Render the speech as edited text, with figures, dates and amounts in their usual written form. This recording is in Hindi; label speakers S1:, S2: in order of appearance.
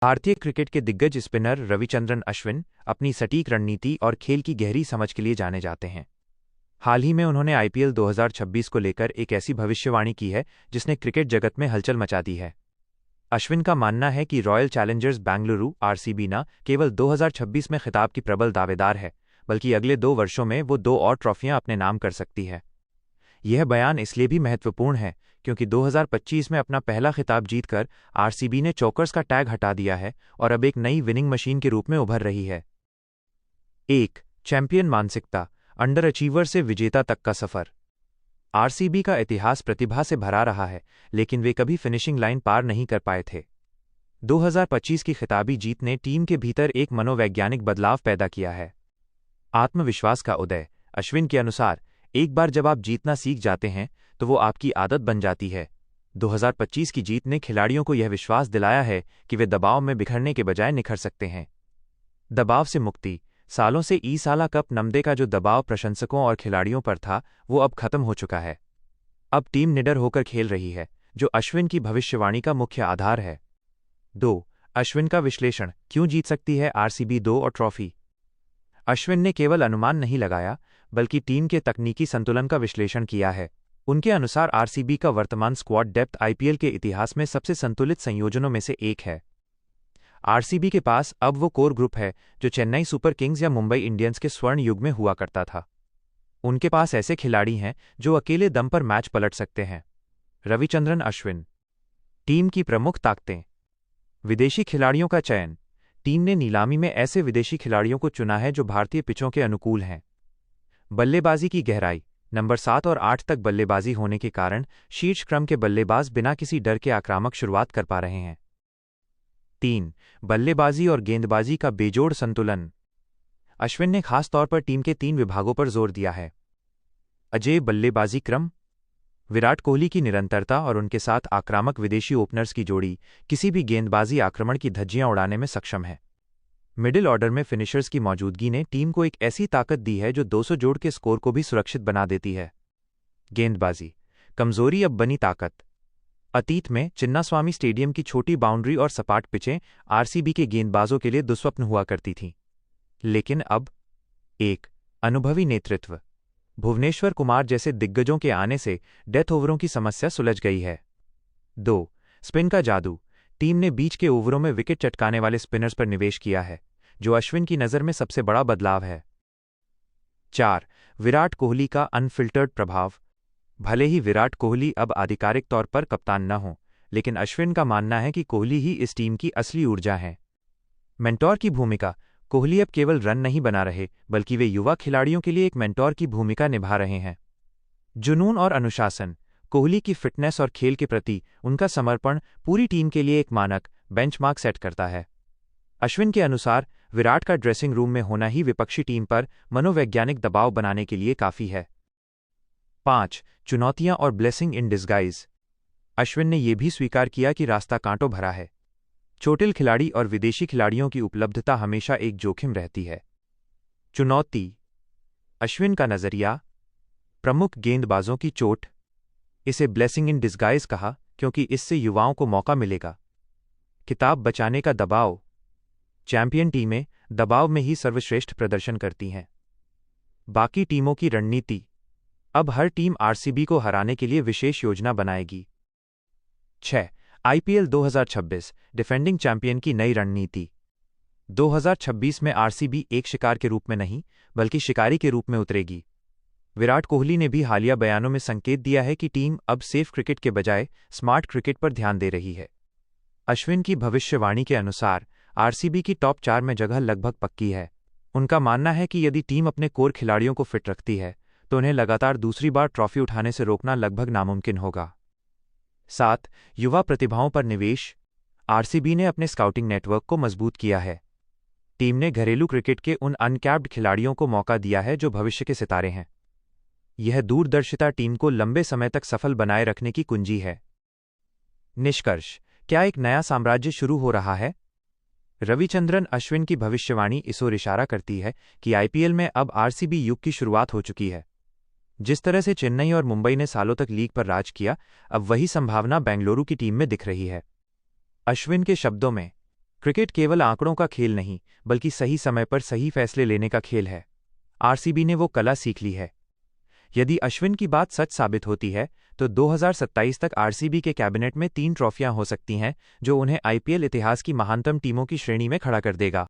S1: भारतीय क्रिकेट के दिग्गज स्पिनर रविचंद्रन अश्विन अपनी सटीक रणनीति और खेल की गहरी समझ के लिए जाने जाते हैं। हाल ही में उन्होंने आईपीएल 2026 को लेकर एक ऐसी भविष्यवाणी की है जिसने क्रिकेट जगत में हलचल मचा दी है। अश्विन का मानना है कि रॉयल चैलेंजर्स बेंगलुरु आरसीबी न केवल 2026 में खिताब की प्रबल दावेदार है, बल्कि अगले 2 वर्षों में वो 2 और ट्रॉफियां अपने नाम कर सकती है। यह बयान इसलिए भी महत्वपूर्ण है क्योंकि 2025 में अपना पहला खिताब जीतकर आरसीबी ने चोकर्स का टैग हटा दिया है और अब एक नई विनिंग मशीन के रूप में उभर रही है। 1. चैंपियन मानसिकता, अंडर अचीवर से विजेता तक का सफर। आरसीबी का इतिहास प्रतिभा से भरा रहा है, लेकिन वे कभी फिनिशिंग लाइन पार नहीं कर पाए थे। 2025 की खिताबी जीत ने टीम के भीतर एक मनोवैज्ञानिक बदलाव पैदा किया है। आत्मविश्वास का उदय। अश्विन के अनुसार एक बार जब आप जीतना सीख जाते हैं तो वो आपकी आदत बन जाती है। 2025 की जीत ने खिलाड़ियों को यह विश्वास दिलाया है कि वे दबाव में बिखरने के बजाय निखर सकते हैं। दबाव से मुक्ति। सालों से ईसाला कप नमदे का जो दबाव प्रशंसकों और खिलाड़ियों पर था, वो अब खत्म हो चुका है। अब टीम निडर होकर खेल रही है, जो अश्विन की भविष्यवाणी का मुख्य आधार है। 2. अश्विन का विश्लेषण, क्यों जीत सकती है आरसीबी 2 और ट्रॉफी। अश्विन ने केवल अनुमान नहीं लगाया, बल्कि टीम के तकनीकी संतुलन का विश्लेषण किया है। उनके अनुसार आरसीबी का वर्तमान स्क्वाड डेप्थ आईपीएल के इतिहास में सबसे संतुलित संयोजनों में से एक है। आरसीबी के पास अब वो कोर ग्रुप है जो चेन्नई सुपर किंग्स या मुंबई इंडियंस के स्वर्ण युग में हुआ करता था। उनके पास ऐसे खिलाड़ी हैं जो अकेले दम पर मैच पलट सकते हैं। रविचंद्रन अश्विन। टीम की प्रमुख ताकतें। विदेशी खिलाड़ियों का चयन। टीम ने नीलामी में ऐसे विदेशी खिलाड़ियों को चुना है जो भारतीय पिचों के अनुकूल हैं। बल्लेबाजी की गहराई। नंबर 7 और 8 तक बल्लेबाजी होने के कारण शीर्ष क्रम के बल्लेबाज बिना किसी डर के आक्रामक शुरुआत कर पा रहे हैं। 3. बल्लेबाजी और गेंदबाजी का बेजोड़ संतुलन। अश्विन ने खास तौर पर टीम के 3 विभागों पर जोर दिया है। अजय बल्लेबाजी क्रम। विराट कोहली की निरंतरता और उनके साथ आक्रामक विदेशी ओपनर्स की जोड़ी किसी भी गेंदबाजी आक्रमण की धज्जियां उड़ाने में सक्षम है। मिडिल ऑर्डर में फिनिशर्स की मौजूदगी ने टीम को एक ऐसी ताकत दी है जो 200 जोड़ के स्कोर को भी सुरक्षित बना देती है। गेंदबाजी कमजोरी अब बनी ताकत। अतीत में चिन्नास्वामी स्टेडियम की छोटी बाउंड्री और सपाट पिचें आरसीबी के गेंदबाजों के लिए दुस्वप्न हुआ करती थीं। लेकिन अब 1. अनुभवी नेतृत्व। भुवनेश्वर कुमार जैसे दिग्गजों के आने से डेथ ओवरों की समस्या सुलझ गई है। 2. स्पिन का जादू। टीम ने बीच के ओवरों में विकेट चटकाने वाले स्पिनर्स पर निवेश किया है, जो अश्विन की नज़र में सबसे बड़ा बदलाव है। 4. विराट कोहली का अनफिल्टर्ड प्रभाव। भले ही विराट कोहली अब आधिकारिक तौर पर कप्तान न हो, लेकिन अश्विन का मानना है कि कोहली ही इस टीम की असली ऊर्जा है। मेंटोर की भूमिका। कोहली अब केवल रन नहीं बना रहे, बल्कि वे युवा खिलाड़ियों के लिए एक मेंटोर की भूमिका निभा रहे हैं। जुनून और अनुशासन। कोहली की फिटनेस और खेल के प्रति उनका समर्पण पूरी टीम के लिए एक मानक बेंचमार्क सेट करता है। अश्विन के अनुसार विराट का ड्रेसिंग रूम में होना ही विपक्षी टीम पर मनोवैज्ञानिक दबाव बनाने के लिए काफी है। 5. चुनौतियां और ब्लेसिंग इन डिस्गाइज। अश्विन ने यह भी स्वीकार किया कि रास्ता कांटों भरा है। चोटिल खिलाड़ी और विदेशी खिलाड़ियों की उपलब्धता हमेशा एक जोखिम रहती है। चुनौती। अश्विन का नजरिया। प्रमुख गेंदबाजों की चोट। इसे ब्लेसिंग इन डिस्गाइज कहा क्योंकि इससे युवाओं को मौका मिलेगा। किताब बचाने का दबाव। चैंपियन टीमें दबाव में ही सर्वश्रेष्ठ प्रदर्शन करती हैं। बाकी टीमों की रणनीति। अब हर टीम आरसीबी को हराने के लिए विशेष योजना बनाएगी। 6. आईपीएल 2026 डिफेंडिंग चैंपियन की नई रणनीति। 2026 में आरसीबी एक शिकार के रूप में नहीं, बल्कि शिकारी के रूप में उतरेगी। विराट कोहली ने भी हालिया बयानों में संकेत दिया है कि टीम अब सेफ क्रिकेट के बजाय स्मार्ट क्रिकेट पर ध्यान दे रही है। अश्विन की भविष्यवाणी के अनुसार आरसीबी की टॉप 4 में जगह लगभग पक्की है। उनका मानना है कि यदि टीम अपने कोर खिलाड़ियों को फिट रखती है तो उन्हें लगातार दूसरी बार ट्रॉफी उठाने से रोकना लगभग नामुमकिन होगा। 7. युवा प्रतिभाओं पर निवेश। आरसीबी ने अपने स्काउटिंग नेटवर्क को मजबूत किया है। टीम ने घरेलू क्रिकेट के उन अनकैप्ड खिलाड़ियों को मौका दिया है जो भविष्य के सितारे हैं। यह दूरदर्शिता टीम को लंबे समय तक सफल बनाए रखने की कुंजी है। निष्कर्ष। क्या एक नया साम्राज्य शुरू हो रहा है? रविचंद्रन अश्विन की भविष्यवाणी इस ओर इशारा करती है कि आईपीएल में अब आरसीबी युग की शुरुआत हो चुकी है। जिस तरह से चेन्नई और मुंबई ने सालों तक लीग पर राज किया, अब वही संभावना बेंगलुरु की टीम में दिख रही है। अश्विन के शब्दों में, क्रिकेट केवल आंकड़ों का खेल नहीं, बल्कि सही समय पर सही फैसले लेने का खेल है। आरसीबी ने वो कला सीख ली है। यदि अश्विन की बात सच साबित होती है, तो 2027 तक आरसीबी के कैबिनेट में 3 ट्रॉफियां हो सकती हैं, जो उन्हें आईपीएल इतिहास की महानतम टीमों की श्रेणी में खड़ा कर देगा।